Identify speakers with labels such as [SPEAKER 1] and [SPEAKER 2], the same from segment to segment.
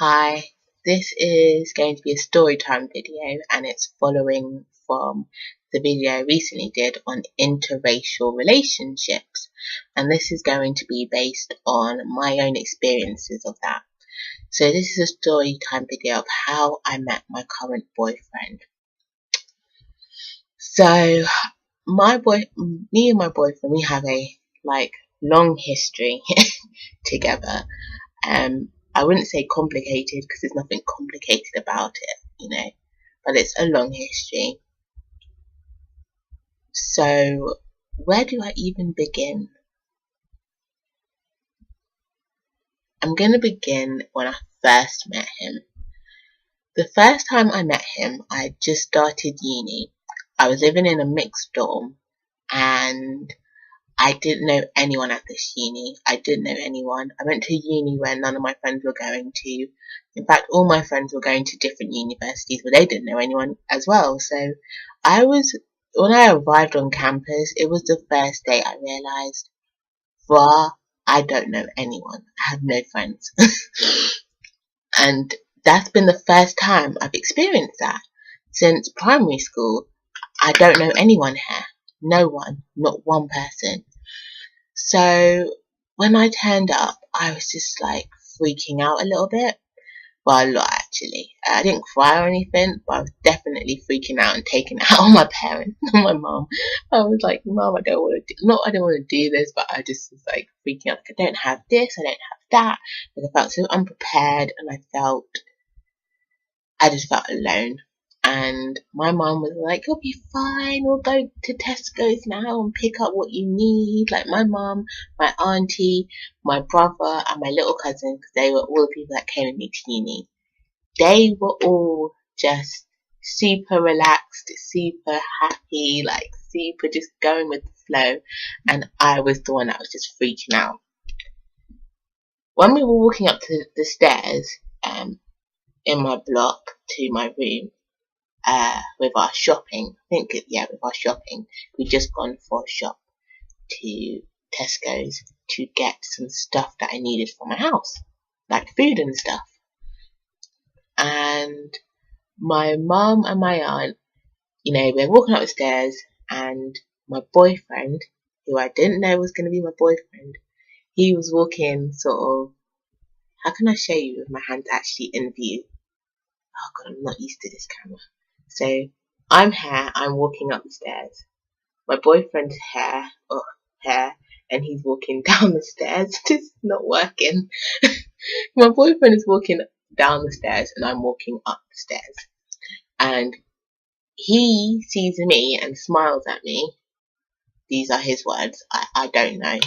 [SPEAKER 1] Hi, this is going to be a story time video and it's following from the video I recently did on interracial relationships, and this is going to be based on my own experiences of that. So this is a story time video of how I met my current boyfriend. So me and my boyfriend, we have a long history together. I wouldn't say complicated because there's nothing complicated about it, but it's a long history. So, where do I even begin? I'm going to begin when I first met him. The first time I met him, I had just started uni. I was living in a mixed dorm and I didn't know anyone at this uni. I didn't know anyone. I went to uni where none of my friends were going to. In fact, all my friends were going to different universities, but they didn't know anyone as well. So when I arrived on campus, it was the first day I realised, I don't know anyone. I have no friends. And that's been the first time I've experienced that. Since primary school, I don't know anyone here. No one, not one person. So when I turned up, I was just freaking out a little bit. Well, a lot actually. I didn't cry or anything, but I was definitely freaking out and taking it out on my parents, on my mum. I was like, Mum, I don't want to I don't want to do this, but I just was freaking out. I don't have this, I don't have that. I felt so unprepared, and I just felt alone. And my mum was like, you'll be fine, we'll go to Tesco's now and pick up what you need. My mum, my auntie, my brother and my little cousin, because they were all the people that came with me to uni. They were all just super relaxed, super happy, super just going with the flow. And I was the one that was just freaking out. When we were walking up to the stairs in my block to my room, with our shopping. With our shopping. We'd just gone for a shop to Tesco's to get some stuff that I needed for my house, like food and stuff. And my mum and my aunt, we're walking up the stairs, and my boyfriend, who I didn't know was going to be my boyfriend, he was walking how can I show you with my hands actually in view? Oh God, I'm not used to this camera. So I'm walking up the stairs. My boyfriend's hair, and he's walking down the stairs. It's not working. My boyfriend is walking down the stairs and I'm walking up the stairs. And he sees me and smiles at me. These are his words. I don't know.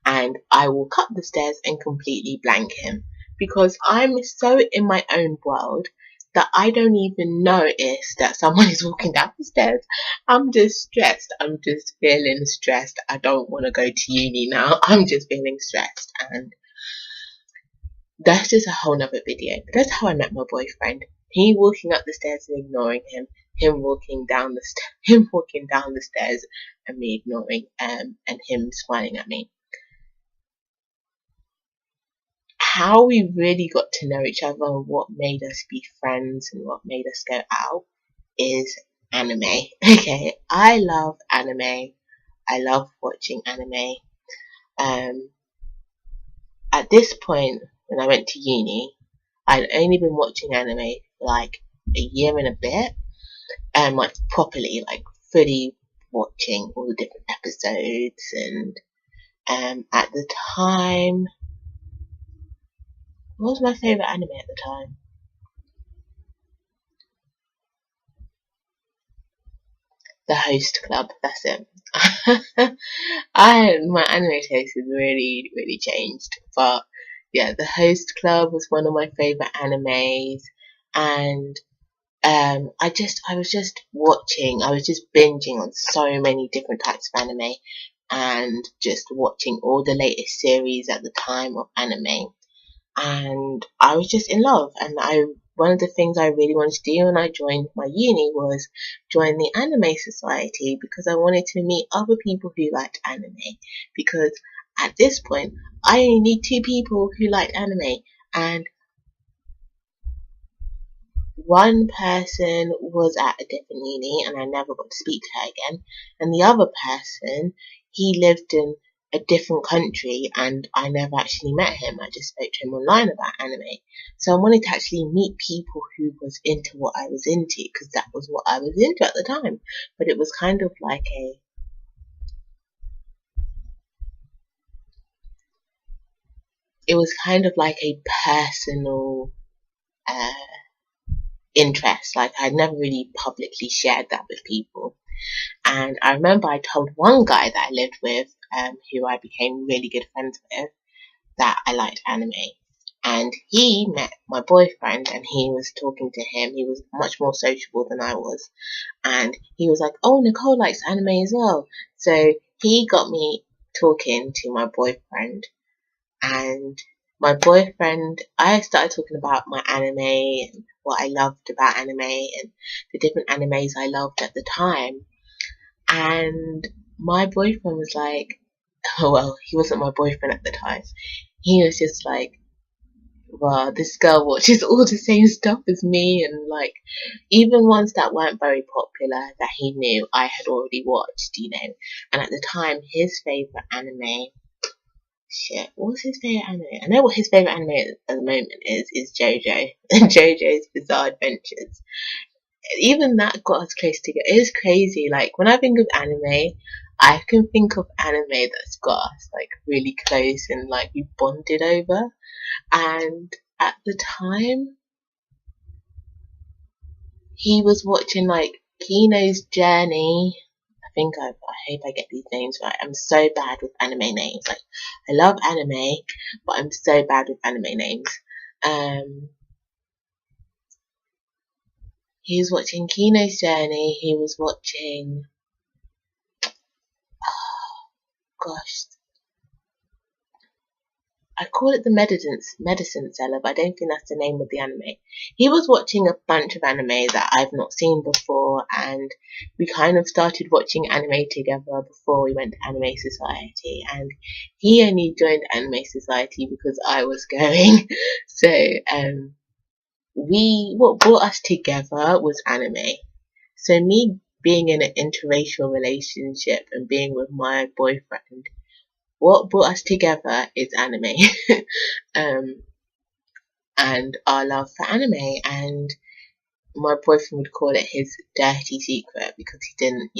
[SPEAKER 1] And I walk up the stairs and completely blank him because I'm so in my own world that I don't even notice that someone is walking down the stairs. I'm just stressed. I'm just feeling stressed. I don't want to go to uni now. I'm just feeling stressed. And that's just a whole nother video. But that's how I met my boyfriend. He walking up the stairs and ignoring him walking down the stairs and me ignoring and him smiling at me. How we really got to know each other and what made us be friends and what made us go out is anime. Okay, I love anime. I love watching anime. At this point, when I went to uni, I'd only been watching anime for a year and a bit, and properly, fully watching all the different episodes. And at the time, what was my favourite anime at the time? The Host Club, that's it. My anime taste has really, really changed. But yeah, The Host Club was one of my favourite animes. And I was just watching, I was just binging on so many different types of anime and just watching all the latest series at the time of anime. And I was just in love, and one of the things I really wanted to do when I joined my uni was join the anime society because I wanted to meet other people who liked anime, because at this point I only need 2 people who liked anime, and one person was at a different uni and I never got to speak to her again. And the other person, he lived in a different country and I never actually met him. I just spoke to him online about anime. So I wanted to actually meet people who was into what I was into, because that was what I was into at the time. But it was kind of like a personal interest. Like I'd never really publicly shared that with people. And I remember I told one guy that I lived with, who I became really good friends with, that I liked anime. And he met my boyfriend and he was talking to him. He was much more sociable than I was. And he was like, oh, Nicole likes anime as well. So he got me talking to my boyfriend. And my boyfriend, I started talking about my anime and what I loved about anime and the different animes I loved at the time. And my boyfriend was like, oh, well, he wasn't my boyfriend at the time. He was just like, wow, this girl watches all the same stuff as me, and like even ones that weren't very popular that he knew I had already watched, you know. And at the time, his favorite anime, what was his favorite anime? I know what his favorite anime at the moment is JoJo, JoJo's Bizarre Adventures. Even that got us close together. It is crazy. Like when I think of anime, I can think of anime that's got us like really close and like we bonded over. And at the time, he was watching like Kino's Journey. I hope I get these names right. I'm so bad with anime names. Like I love anime, but I'm so bad with anime names. He was watching Kino's Journey. He was watching, oh gosh, I call it the medicine seller, but I don't think that's the name of the anime. He was watching a bunch of anime that I've not seen before, and we kind of started watching anime together before we went to Anime Society. And he only joined Anime Society because I was going. So, what brought us together was anime. So me being in an interracial relationship and being with my boyfriend, what brought us together is anime. And our love for anime. And my boyfriend would call it his dirty secret because he didn't,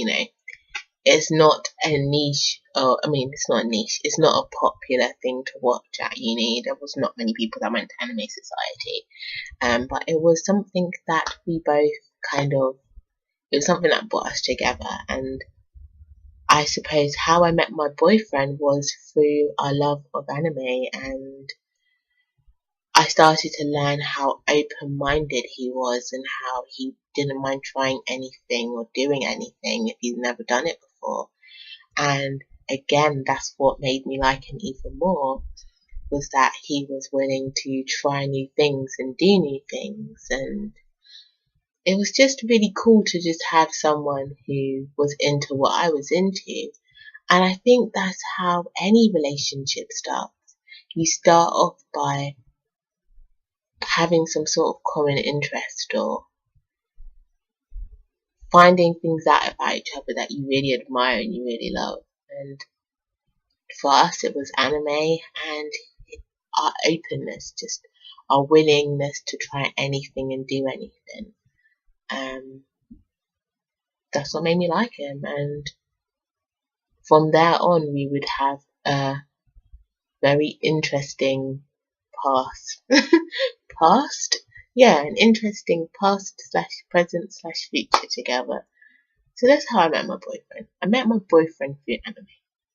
[SPEAKER 1] it's not a niche, it's not a niche, it's not a popular thing to watch at uni. There was not many people that went to Anime Society. But it was something that we both it was something that brought us together. And I suppose how I met my boyfriend was through our love of anime, and I started to learn how open-minded he was and how he didn't mind trying anything or doing anything if he's never done it before. And again, that's what made me like him even more, was that he was willing to try new things and do new things. And it was just really cool to just have someone who was into what I was into. And I think that's how any relationship starts. You start off by having some sort of common interest or finding things out about each other that you really admire and you really love. And for us, it was anime and our openness, just our willingness to try anything and do anything. That's what made me like him. And from there on, we would have a very interesting past. Past? Yeah, an interesting past / present / future together. So that's how I met my boyfriend. I met my boyfriend through anime.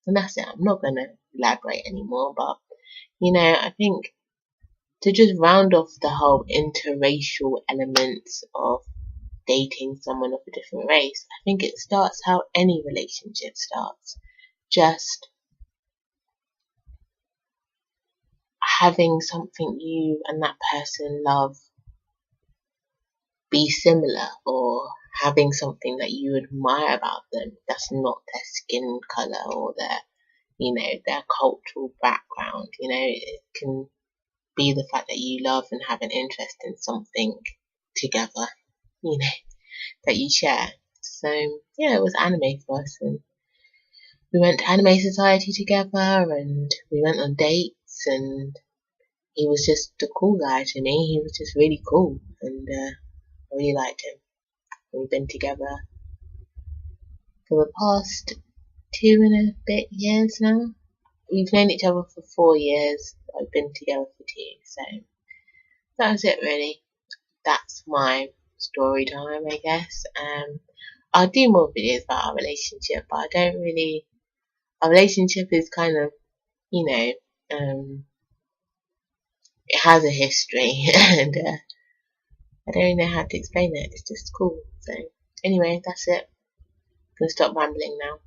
[SPEAKER 1] And that's it. I'm not going to elaborate anymore, but, I think to just round off the whole interracial elements of dating someone of a different race, I think it starts how any relationship starts. Just having something you and that person love be similar, or having something that you admire about them that's not their skin color or their cultural background. It can be the fact that you love and have an interest in something together, you know, that you share. So yeah, it was anime for us, and we went to Anime Society together, and we went on dates, and he was just a cool guy to me. He was just really cool, and I really liked him. We've been together for the past 2.5 years now. We've known each other for 4 years. I've been together for 2, so that was it really. That's my story time, I guess. I'll do more videos about our relationship, but I don't really. Our relationship is kind of, you know, it has a history, and I don't know how to explain it. It's just cool. So anyway, that's it. I'm gonna stop rambling now.